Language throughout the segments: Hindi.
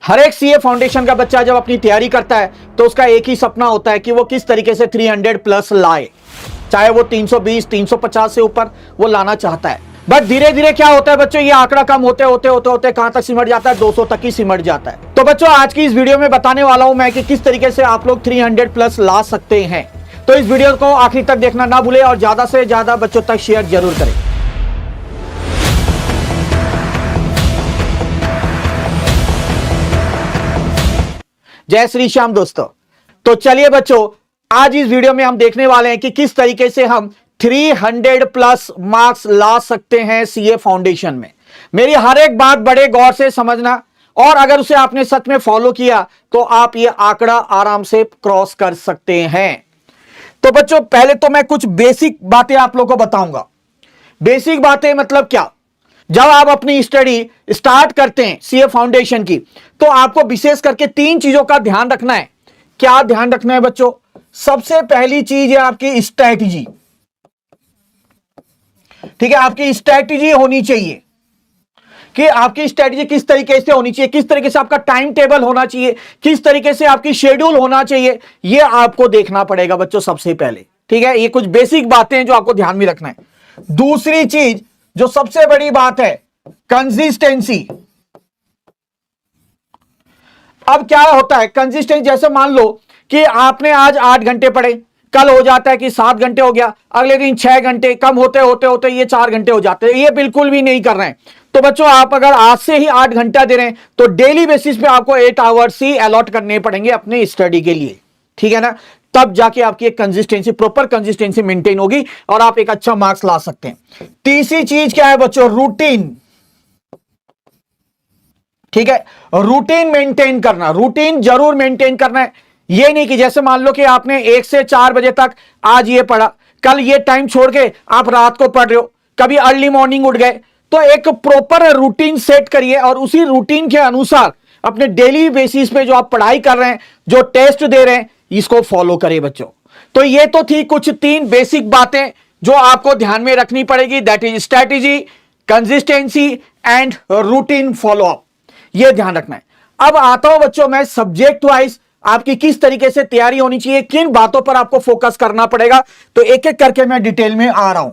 हर एक सीए फाउंडेशन का बच्चा जब अपनी तैयारी करता है तो उसका एक ही सपना होता है कि वो किस तरीके से 300 प्लस लाए, चाहे वो 320 350 से ऊपर वो लाना चाहता है। बट धीरे धीरे क्या होता है बच्चों, ये आंकड़ा कम होते होते होते होते कहां तक सिमट जाता है, 200 तक ही सिमट जाता है। तो बच्चों आज की इस वीडियो में बताने वाला हूं मैं कि किस तरीके से आप लोग 300 प्लस ला सकते हैं। तो इस वीडियो को आखिरी तक देखना ना भूले और ज्यादा से ज्यादा बच्चों तक शेयर जरूर करें। जय श्री श्याम दोस्तों। तो चलिए बच्चों, आज इस वीडियो में हम देखने वाले हैं कि किस तरीके से हम 300 प्लस मार्क्स ला सकते हैं सीए फाउंडेशन में। मेरी हर एक बात बड़े गौर से समझना, और अगर उसे आपने सच में फॉलो किया तो आप ये आंकड़ा आराम से क्रॉस कर सकते हैं। तो बच्चों पहले तो मैं कुछ बेसिक बातें आप लोगों को बताऊंगा। बेसिक बातें मतलब क्या, जब आप अपनी स्टडी स्टार्ट करते हैं सीए फाउंडेशन की तो आपको विशेष करके 3 चीजों का ध्यान रखना है। क्या ध्यान रखना है बच्चों? सबसे पहली चीज है आपकी स्ट्रैटेजी। ठीक है, आपकी स्ट्रैटेजी होनी चाहिए कि आपकी स्ट्रैटेजी किस तरीके से होनी चाहिए, किस तरीके से आपका टाइम टेबल होना चाहिए, किस तरीके से आपकी शेड्यूल होना चाहिए, यह आपको देखना पड़ेगा बच्चों सबसे पहले। ठीक है, ये कुछ बेसिक बातें हैं जो आपको ध्यान में रखना है। दूसरी चीज जो सबसे बड़ी बात है, कंसिस्टेंसी। अब क्या होता है कंसिस्टेंसी, जैसे मान लो कि आपने आज 8 घंटे पढ़े, कल हो जाता है कि 7 घंटे हो गया, अगले दिन 6 घंटे, कम होते होते होते ये 4 घंटे हो जाते हैं। ये बिल्कुल भी नहीं कर रहे हैं। तो बच्चों आप अगर आज से ही 8 घंटा दे रहे हैं तो डेली बेसिस पे आपको 8 आवर्स ही अलॉट करने पड़ेंगे अपने स्टडी के लिए। ठीक है ना, तब जाके आपकी एक कंसिस्टेंसी, प्रॉपर कंसिस्टेंसी मेंटेन होगी और आप एक अच्छा मार्क्स ला सकते हैं। तीसरी चीज क्या है बच्चों? रूटीन। ठीक है, रूटीन मेंटेन करना, रूटीन जरूर मेंटेन करना है। ये नहीं कि जैसे मान लो कि आपने 1 से 4 बजे तक आज ये पढ़ा, कल ये टाइम छोड़ के आप रात को पढ़ रहे हो, कभी अर्ली मॉर्निंग उठ गए। तो एक प्रॉपर रूटीन सेट करिए और उसी रूटीन के अनुसार अपने डेली बेसिस पे जो आप पढ़ाई कर रहे हैं, जो टेस्ट दे रहे हैं, इसको फॉलो करिए बच्चों। तो ये तो थी कुछ 3 बेसिक बातें जो आपको ध्यान में रखनी पड़ेगी, that is strategy, consistency and routine follow up. ये ध्यान रखना है। अब आता हूं बच्चों मैं सब्जेक्ट वाइज आपकी किस तरीके से तैयारी होनी चाहिए, किन बातों पर आपको फोकस करना पड़ेगा। तो एक एक करके मैं डिटेल में आ रहा हूं।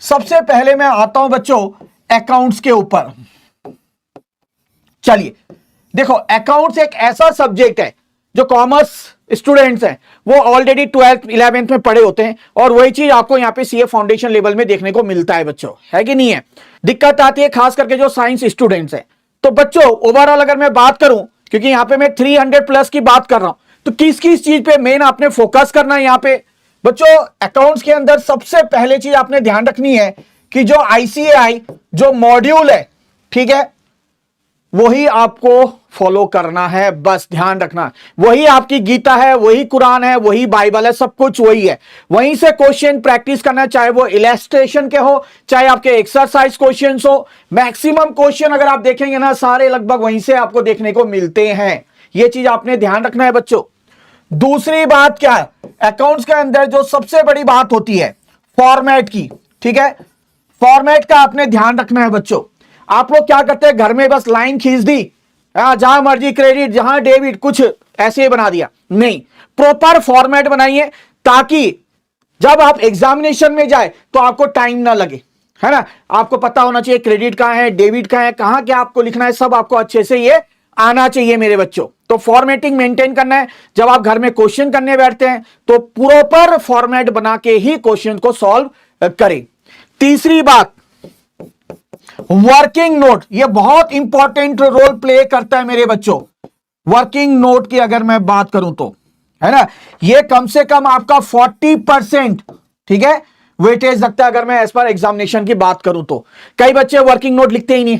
सबसे पहले मैं आता हूं बच्चों अकाउंट्स के ऊपर। चलिए देखो, अकाउंट्स एक ऐसा सब्जेक्ट है जो कॉमर्स स्टूडेंट्स हैं वो ऑलरेडी 12th 11th में पढ़े होते हैं, और वही चीज आपको यहां पे सीए फाउंडेशन लेवल में देखने को मिलता है बच्चों, है कि नहीं है? दिक्कत आती है खास करके जो साइंस स्टूडेंट्स हैं। तो बच्चों ओवरऑल अगर मैं बात करूं, क्योंकि यहां पे मैं 300 प्लस की बात कर रहा हूं, तो किस किस चीज पे मेन आपने फोकस करना है यहां पे बच्चों? अकाउंट्स के अंदर सबसे पहले चीज आपने ध्यान रखनी है कि जो आईसीएआई जो मॉड्यूल है, ठीक है, वही आपको फॉलो करना है। बस ध्यान रखना, वही आपकी गीता है, वही कुरान है, वही बाइबल है, सब कुछ वही है। वहीं से क्वेश्चन प्रैक्टिस करना है, चाहे वो इलस्ट्रेशन के हो, चाहे आपके एक्सरसाइज क्वेश्चंस हो। मैक्सिमम क्वेश्चन अगर आप देखेंगे ना, सारे लगभग वहीं से आपको देखने को मिलते हैं। ये चीज आपने ध्यान रखना है बच्चों। दूसरी बात क्या है, अकाउंट्स के अंदर जो सबसे बड़ी बात होती है फॉर्मेट की। ठीक है, फॉर्मेट का आपने ध्यान रखना है बच्चों। आप लोग क्या करते हैं, घर में बस लाइन खींच दी, जहां मर्जी क्रेडिट, जहां डेबिट, कुछ ऐसे ही बना दिया। नहीं, प्रॉपर फॉर्मेट बनाइए ताकि जब आप एग्जामिनेशन में जाए तो आपको टाइम ना लगे, है ना। आपको पता होना चाहिए क्रेडिट कहां है, डेबिट कहां है, कहां क्या आपको लिखना है, सब आपको अच्छे से ये आना चाहिए मेरे बच्चों। तो फॉर्मेटिंग मेंटेन करना है। जब आप घर में क्वेश्चन करने बैठते हैं तो प्रॉपर फॉर्मेट बना के ही क्वेश्चन को सॉल्व करें। तीसरी बात, वर्किंग नोट, ये बहुत इंपॉर्टेंट रोल प्ले करता है मेरे बच्चों। वर्किंग नोट की अगर मैं बात करूं तो, है ना, ये कम से कम आपका 40%, ठीक है, वेटेज लगता है अगर मैं एज पर एग्जामिनेशन की बात करूं तो। कई बच्चे वर्किंग नोट लिखते ही नहीं।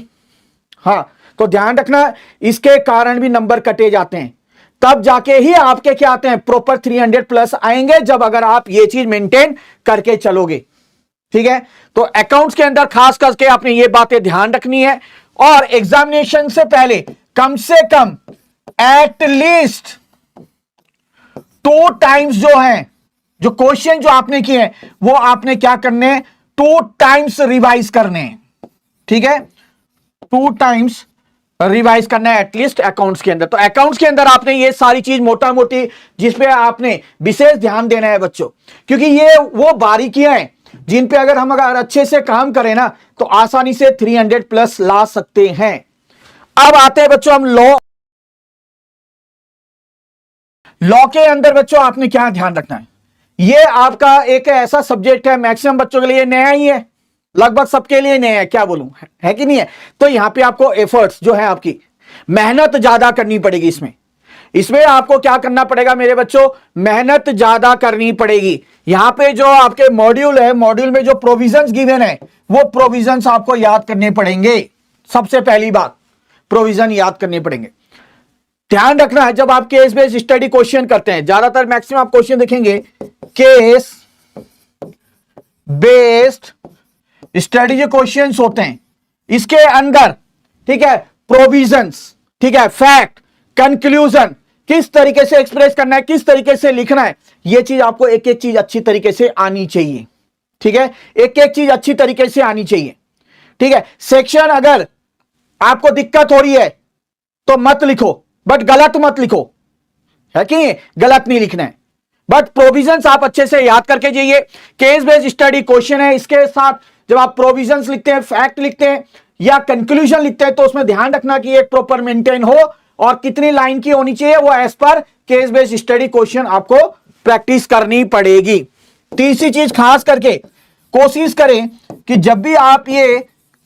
हाँ, तो ध्यान रखना, इसके कारण भी नंबर कटे जाते हैं। तब जाके ही आपके क्या आते हैं, प्रॉपर 300 प्लस आएंगे, जब अगर आप ये चीज मेंटेन करके चलोगे। ठीक है, तो अकाउंट्स के अंदर खास करके आपने ये बातें ध्यान रखनी है। और एग्जामिनेशन से पहले कम से कम एटलीस्ट 2 टाइम्स जो है, जो क्वेश्चन जो आपने किए हैं वो आपने क्या करने हैं, 2 टाइम्स रिवाइज करने हैं। ठीक है, 2 टाइम्स रिवाइज करना है एटलीस्ट अकाउंट्स के अंदर। तो अकाउंट्स के अंदर आपने ये सारी चीज मोटा मोटी जिसपे आपने विशेष ध्यान देना है बच्चों, क्योंकि ये वो बारीकियां हैं जिन पे अगर हम अगर अच्छे से काम करें ना तो आसानी से 300 प्लस ला सकते हैं। अब आते हैं बच्चों हम लॉ के अंदर बच्चों आपने क्या ध्यान रखना है। ये आपका एक ऐसा सब्जेक्ट है मैक्सिमम बच्चों के लिए नया ही है, लगभग सबके लिए नया है, क्या बोलूं, है कि नहीं है। तो यहां पे आपको एफर्ट्स जो है आपकी मेहनत ज्यादा करनी पड़ेगी। इसमें आपको क्या करना पड़ेगा मेरे बच्चों, मेहनत ज्यादा करनी पड़ेगी। यहां पे जो आपके मॉड्यूल है, मॉड्यूल में जो प्रोविजंस गिवन है वो प्रोविजंस आपको याद करने पड़ेंगे। सबसे पहली बात प्रोविजन याद करने पड़ेंगे। ध्यान रखना है जब आप केस बेस्ड स्टडी क्वेश्चन करते हैं, ज्यादातर मैक्सिमम आप क्वेश्चन देखेंगे केस बेस्ड स्टडी जो क्वेश्चंस होते हैं इसके अंदर, ठीक है, प्रोविजंस, ठीक है, फैक्ट, कंक्लूजन किस तरीके से एक्सप्रेस करना है, किस तरीके से लिखना है, यह चीज आपको एक एक चीज अच्छी तरीके से आनी चाहिए। ठीक है, एक एक चीज अच्छी तरीके से आनी चाहिए। ठीक है, सेक्शन अगर आपको दिक्कत हो रही है तो मत लिखो, बट गलत मत लिखो, है कि गलत नहीं लिखना है, बट प्रोविजंस आप अच्छे से याद करके जाइए। केस बेस्ड स्टडी क्वेश्चन है, इसके साथ जब आप प्रोविजंस लिखते हैं, फैक्ट लिखते हैं या कंक्लूजन लिखते हैं तो उसमें ध्यान रखना कि एक प्रॉपर मेंटेन हो और कितनी लाइन की होनी चाहिए वो as per case based study question आपको प्रैक्टिस करनी पड़ेगी। तीसरी चीज खास करके कोशिश करें कि जब भी आप ये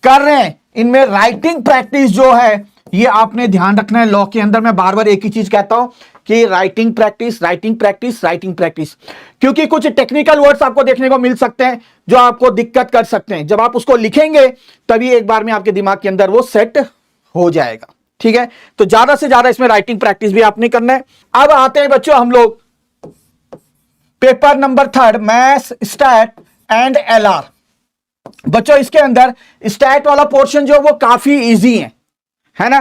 कर रहे हैं इनमें राइटिंग प्रैक्टिस जो है ये आपने ध्यान रखना है। लॉ के अंदर मैं बार बार एक ही चीज कहता हूं कि writing practice, writing practice, writing practice, क्योंकि कुछ टेक्निकल वर्ड्स आपको देखने को मिल सकते हैं जो आपको दिक्कत कर सकते हैं। जब आप उसको लिखेंगे तभी एक बार में आपके दिमाग के अंदर वो सेट हो जाएगा। ठीक है, तो ज्यादा से ज्यादा इसमें राइटिंग प्रैक्टिस भी आपने करना है। अब आते हैं बच्चों हम लोग paper number 3 maths stat and LR. बच्चों इसके अंदर स्टैट वाला पोर्शन जो वो काफी इजी है ना,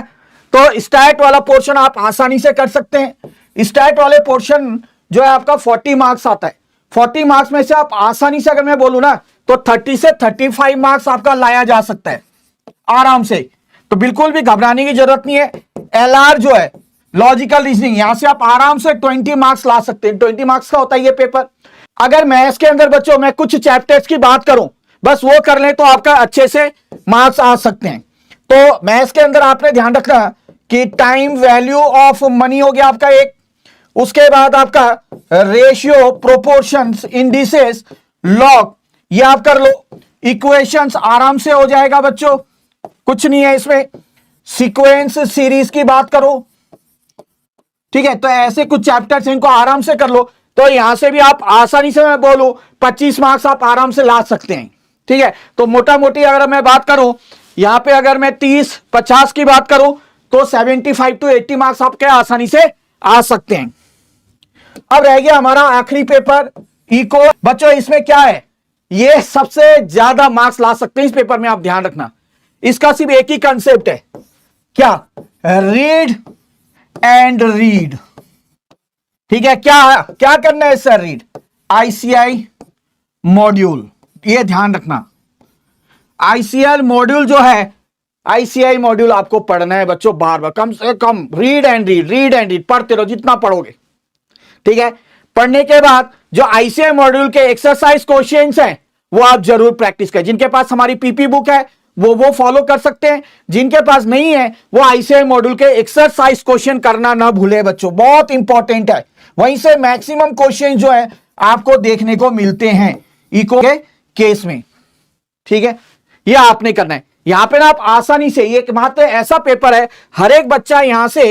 तो स्टैट वाला पोर्शन आप आसानी से कर सकते हैं। स्टैट वाले पोर्शन जो है आपका 40 मार्क्स आता है। 40 मार्क्स में से आप आसानी से अगर मैं बोलूं ना तो 30 से 35 मार्क्स आपका लाया जा सकता है आराम से, तो बिल्कुल भी घबराने की जरूरत नहीं है। एलआर जो है लॉजिकल रीजनिंग, यहां से आप आराम से 20 मार्क्स ला सकते हैं। 20 मार्क्स का होता है ये पेपर। अगर मैथ्स के अंदर बच्चों मैं कुछ चैप्टर्स की बात करूं, बस वो कर लें तो आपका अच्छे से मार्क्स आ सकते हैं। तो मैथ्स के अंदर आपने ध्यान रखना कि टाइम वैल्यू ऑफ मनी हो गया आपका एक, उसके बाद आपका रेशियो, प्रोपोर्शंस, इंडिसेस, लॉग, ये आप कर लो। इक्वेशंस आराम से हो जाएगा बच्चों, कुछ नहीं है इसमें। सीक्वेंस सीरीज की बात करो, ठीक है, तो ऐसे कुछ चैप्टर्स इनको आराम से कर लो। तो यहां से भी आप आसानी से मैं बोलूं 25 मार्क्स आप आराम से ला सकते हैं। ठीक है, तो मोटा मोटी अगर मैं बात करूं यहां पे, अगर मैं 30-50 की बात करूं तो 75 to 80 मार्क्स आपके आसानी से आ सकते हैं। अब रह गया हमारा आखिरी पेपर इको। बच्चों इसमें क्या है, ये सबसे ज्यादा मार्क्स ला सकते हैं इस पेपर में, आप ध्यान रखना। इसका सिर्फ एक ही कंसेप्ट है, क्या, रीड एंड रीड। ठीक है, क्या क्या करना है सर, रीड आईसीआई मॉड्यूल, ये ध्यान रखना। आईसीएल मॉड्यूल जो है, आईसीआई मॉड्यूल आपको पढ़ना है बच्चों बार बार, कम से कम read and read, read and read पढ़ते रहो जितना पढ़ोगे। ठीक है, पढ़ने के बाद जो आईसीआई मॉड्यूल के एक्सरसाइज क्वेश्चंस हैं वो आप जरूर प्रैक्टिस करें। जिनके पास हमारी पीपी बुक है वो फॉलो कर सकते हैं, जिनके पास नहीं है वो आईसीआई मॉड्यूल के एक्सरसाइज क्वेश्चन करना ना भूले बच्चों, बहुत इंपॉर्टेंट है। वहीं से मैक्सिमम क्वेश्चन जो है आपको देखने को मिलते हैं इको के केस में। ठीक है, ये आपने करना है। यहां पे ना आप आसानी से, ये मात्र ऐसा पेपर है हर एक बच्चा यहां से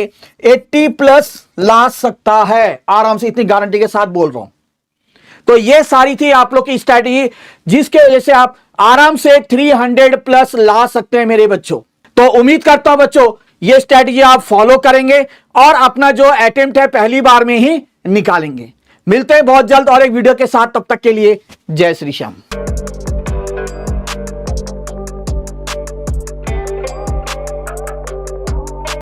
80 प्लस ला सकता है आराम से, इतनी गारंटी के साथ बोल रहा हूं। तो ये सारी थी आप लोग की स्ट्रैटेजी जिसके वजह से आप आराम से 300 प्लस ला सकते हैं मेरे बच्चों। तो उम्मीद करता हूं बच्चों ये स्ट्रैटेजी आप फॉलो करेंगे और अपना जो अटेम्प्ट है पहली बार में ही निकालेंगे। मिलते हैं बहुत जल्द और एक वीडियो के साथ, तब तक के लिए जय श्री श्याम।